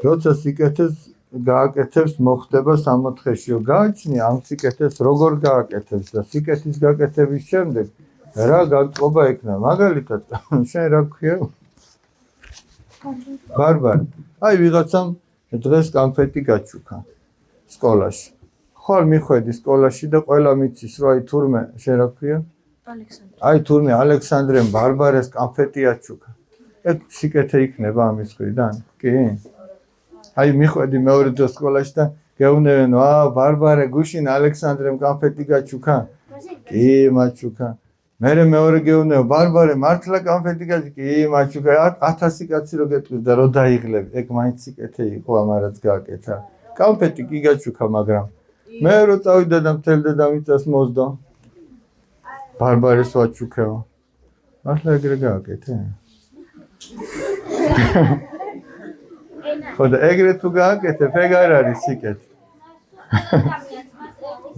როცა სიკეთეს გააკეთებს მოხდება 64-შიო. გააჩნია ამ სიკეთეს როგორ გააკეთებს და სიკეთის გაკეთების შემდეგ რა განწყობა ექნება. მაგალითად, შენ რა გქვია? ბარბარე. აი ვიღაცამ დღეს კანფეტი გაჩუქა სკოლაში. ხვალ მიხვედი სკოლაში და ყველა მიცის რომ აი თურმე შენ რა გქვია? ალექსანდრე. აი თურმე ალექსანდრემ ბარბარეს კანფეტი აჩუქა. ეგ სიკეთე იქნება ამის მხრიდან? კი? აი მიხვედი მეორე დღეს სკოლაში და გეუბნებენ, ბარბარე გუშინ ალექსანდრემ კანფეტი გაჩუქა? კი, მაჩუქა. მერე მეორე გეუბნება, ბარბარე მართლა კანფეტი გაჩუქა? კი, მაჩუქა. 1000 კაცი რო გეტყვის და რო დაიღლები, ეგ მაინც სიკეთე იყო ამარაც გააკეთა. კანფეტი კი გაჩუქა, მაგრამ მე რო წავიდა და მთელ დედამიწას მოსდო. ბარბარეს ვაჩუქეო. მართლა ეგრე გააკეთე? ხოდა ეგრე თუ გააკეთებ, ეგ არ არის სიკეთე.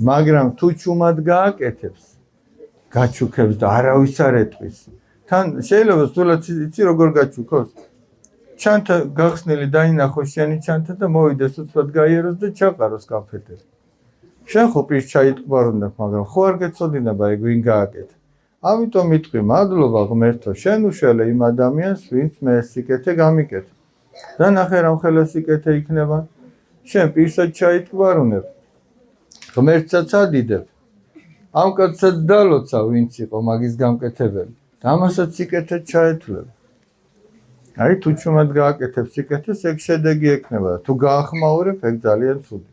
მაგრამ თუ ჩუმად გააკეთებს, გაჩუქებს და არავის არ ეტყვის. თან შეიძლება სულაც იცი როგორ გაჩუქოს? ჩანთა გახსნილი დაინახოს შენი ჩანთა და მოვიდეს უცბად გაიაროს და ჩაყაროს კანფეტები. შენ ხო პირს ჩაიტყვა უნდა, მაგრამ ხო არ გეცოდინება ეგ ვინ გააკეთა. ამიტომ მიტყვი მადლობა ღმერთო, შენ უშველე იმ ადამიანს, ვინც მე სიკეთე გამიკეთა. და ნახე რამ ხელა სიკეთე იქნება. შენ პირსაც ჩაიტყვარუნებ. ღმერთსაც ადიდებ. ამ კაცსაც დალოცა ვინც იყო მაგის გამკეთებელი. და ამასაც სიკეთე ჩაეთვლებ. აი თუ ჩუმად გააკეთებ სიკეთეს, ეგ შედეგი ექნება. თუ გაახმაურებ, ეგ ძალიან ცუდი.